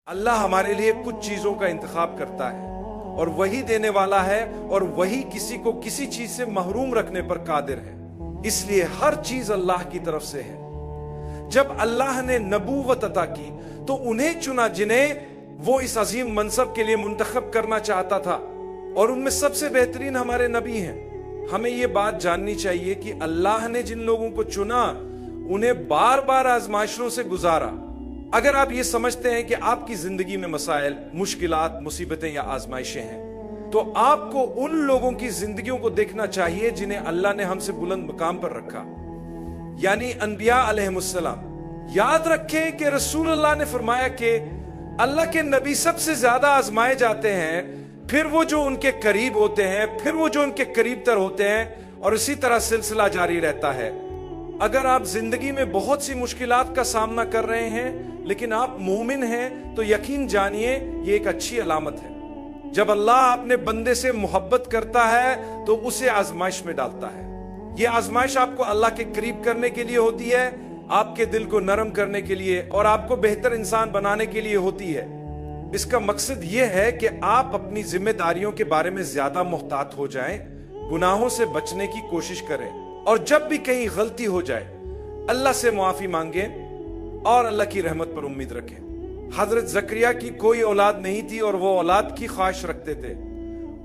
اللہ ہمارے لیے کچھ چیزوں کا انتخاب کرتا ہے اور وہی دینے والا ہے اور وہی کسی کو کسی چیز سے محروم رکھنے پر قادر ہے. اس لیے ہر چیز اللہ کی طرف سے ہے. جب اللہ نے نبوت عطا کی تو انہیں چنا جنہیں وہ اس عظیم منصب کے لیے منتخب کرنا چاہتا تھا، اور ان میں سب سے بہترین ہمارے نبی ہیں. ہمیں یہ بات جاننی چاہیے کہ اللہ نے جن لوگوں کو چنا انہیں بار بار آزمائشوں سے گزارا. اگر آپ یہ سمجھتے ہیں کہ آپ کی زندگی میں مسائل، مشکلات، مصیبتیں یا آزمائشیں ہیں تو آپ کو ان لوگوں کی زندگیوں کو دیکھنا چاہیے جنہیں اللہ نے ہم سے بلند مقام پر رکھا، یعنی انبیاء علیہم السلام. یاد رکھیں کہ رسول اللہ نے فرمایا کہ اللہ کے نبی سب سے زیادہ آزمائے جاتے ہیں، پھر وہ جو ان کے قریب ہوتے ہیں، پھر وہ جو ان کے قریب تر ہوتے ہیں، اور اسی طرح سلسلہ جاری رہتا ہے. اگر آپ زندگی میں بہت سی مشکلات کا سامنا کر رہے ہیں لیکن آپ مومن ہیں تو یقین جانیے یہ ایک اچھی علامت ہے. جب اللہ اپنے بندے سے محبت کرتا ہے تو اسے آزمائش میں ڈالتا ہے. یہ آزمائش آپ کو اللہ کے قریب کرنے کے لیے ہوتی ہے، آپ کے دل کو نرم کرنے کے لیے اور آپ کو بہتر انسان بنانے کے لیے ہوتی ہے. اس کا مقصد یہ ہے کہ آپ اپنی ذمہ داریوں کے بارے میں زیادہ محتاط ہو جائیں، گناہوں سے بچنے کی کوشش کریں، اور جب بھی کہیں غلطی ہو جائے اللہ سے معافی مانگیں اور اللہ کی رحمت پر امید رکھیں. حضرت زکریا کی کوئی اولاد نہیں تھی اور وہ اولاد کی خواہش رکھتے تھے.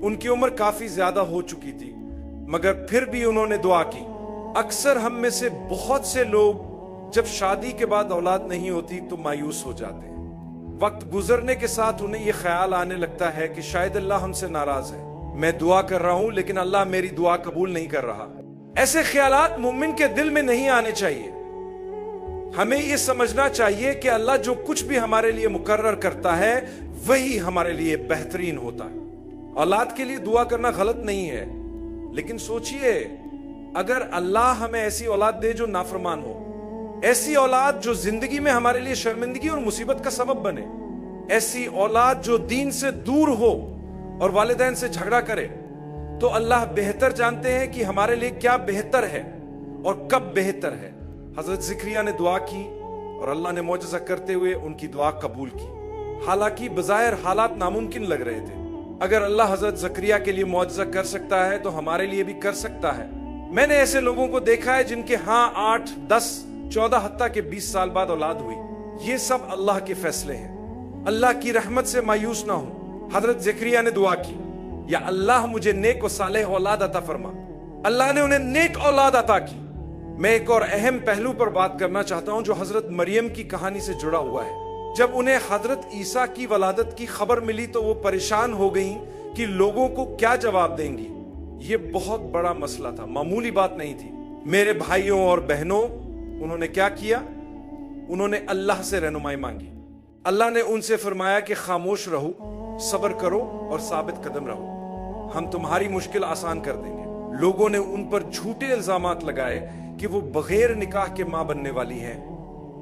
ان کی عمر کافی زیادہ ہو چکی تھی مگر پھر بھی انہوں نے دعا کی. اکثر ہم میں سے بہت سے لوگ جب شادی کے بعد اولاد نہیں ہوتی تو مایوس ہو جاتے ہیں. وقت گزرنے کے ساتھ انہیں یہ خیال آنے لگتا ہے کہ شاید اللہ ہم سے ناراض ہے. میں دعا کر رہا ہوں لیکن اللہ میری دعا قبول نہیں کر رہا. ایسے خیالات مومن کے دل میں نہیں آنے چاہیے. ہمیں یہ سمجھنا چاہیے کہ اللہ جو کچھ بھی ہمارے لیے مقرر کرتا ہے وہی ہمارے لیے بہترین ہوتا ہے. اولاد کے لیے دعا کرنا غلط نہیں ہے، لیکن سوچئے اگر اللہ ہمیں ایسی اولاد دے جو نافرمان ہو، ایسی اولاد جو زندگی میں ہمارے لیے شرمندگی اور مصیبت کا سبب بنے، ایسی اولاد جو دین سے دور ہو اور والدین سے جھگڑا کرے، تو اللہ بہتر جانتے ہیں کہ ہمارے لیے کیا بہتر ہے اور کب بہتر ہے. حضرت زکریا نے دعا کی اور اللہ نے معجزہ کرتے ہوئے ان کی دعا قبول کی. حالانکہ بظاہر حالات ناممکن لگ رہے تھے. اگر اللہ حضرت زکریا کے لیے معجزہ کر سکتا ہے تو ہمارے لیے بھی کر سکتا ہے. میں نے ایسے لوگوں کو دیکھا ہے جن کے ہاں 8, 10, 14 حتیٰ کہ 20 سال بعد اولاد ہوئی. یہ سب اللہ کے فیصلے ہیں. اللہ کی رحمت سے مایوس نہ ہو. حضرت زکریا نے دعا کی، یا اللہ مجھے نیک و صالح اولاد عطا فرما. اللہ نے انہیں نیک اولاد عطا کی. میں ایک اور اہم پہلو پر بات کرنا چاہتا ہوں جو حضرت مریم کی کہانی سے جڑا ہوا ہے. جب انہیں حضرت عیسیٰ کی ولادت کی خبر ملی تو وہ پریشان ہو گئیں کہ لوگوں کو کیا جواب دیں گی. یہ بہت بڑا مسئلہ تھا، معمولی بات نہیں تھی. میرے بھائیوں اور بہنوں، انہوں نے کیا کیا؟ انہوں نے اللہ سے رہنمائی مانگی. اللہ نے ان سے فرمایا کہ خاموش رہو، صبر کرو اور ثابت قدم رہو، ہم تمہاری مشکل آسان کر دیں گے. لوگوں نے ان پر جھوٹے الزامات لگائے کہ وہ بغیر نکاح کے ماں بننے والی ہیں.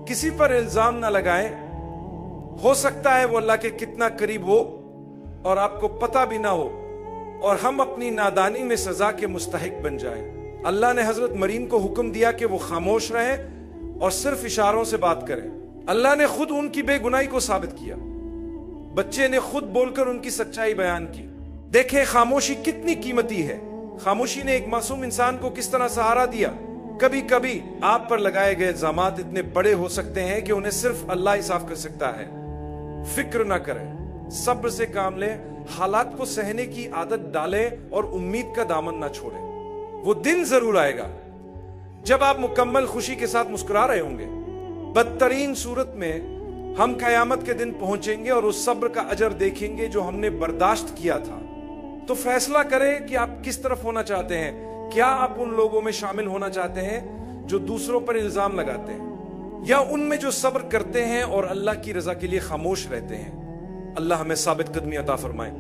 کسی پر الزام نہ لگائیں، ہو سکتا ہے وہ اللہ کے کتنا قریب ہو اور آپ کو پتہ بھی نہ ہو اور ہم اپنی نادانی میں سزا کے مستحق بن جائیں. اللہ نے حضرت مریم کو حکم دیا کہ وہ خاموش رہیں اور صرف اشاروں سے بات کریں. اللہ نے خود ان کی بے گناہی کو ثابت کیا. بچے نے خود بول کر ان کی سچائی بیان کی. دیکھیں خاموشی کتنی قیمتی ہے. خاموشی نے ایک معصوم انسان کو کس طرح سہارا دیا. کبھی کبھی آپ پر لگائے گئے الزامات اتنے بڑے ہو سکتے ہیں کہ انہیں صرف اللہ ہی صاف کر سکتا ہے. فکر نہ کریں، صبر سے کام لیں، حالات کو سہنے کی عادت ڈالیں اور امید کا دامن نہ چھوڑیں. وہ دن ضرور آئے گا جب آپ مکمل خوشی کے ساتھ مسکرا رہے ہوں گے. بدترین صورت میں ہم قیامت کے دن پہنچیں گے اور اس صبر کا اجر دیکھیں گے جو ہم نے برداشت کیا تھا. تو فیصلہ کریں کہ آپ کس طرف ہونا چاہتے ہیں. کیا آپ ان لوگوں میں شامل ہونا چاہتے ہیں جو دوسروں پر الزام لگاتے ہیں، یا ان میں جو صبر کرتے ہیں اور اللہ کی رضا کے لیے خاموش رہتے ہیں؟ اللہ ہمیں ثابت قدمی عطا فرمائے.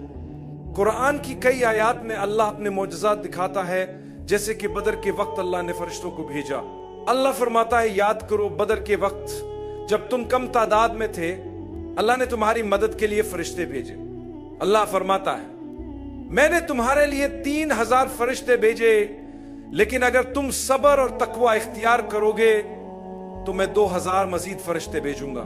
قرآن کی کئی آیات میں اللہ اپنے معجزات دکھاتا ہے، جیسے کہ بدر کے وقت اللہ نے فرشتوں کو بھیجا. اللہ فرماتا ہے یاد کرو بدر کے وقت جب تم کم تعداد میں تھے، اللہ نے تمہاری مدد کے لیے فرشتے بھیجے. اللہ فرماتا ہے میں نے تمہارے لیے 3000 فرشتے بھیجے، لیکن اگر تم صبر اور تقوی اختیار کرو گے تو میں 2000 مزید فرشتے بھیجوں گا.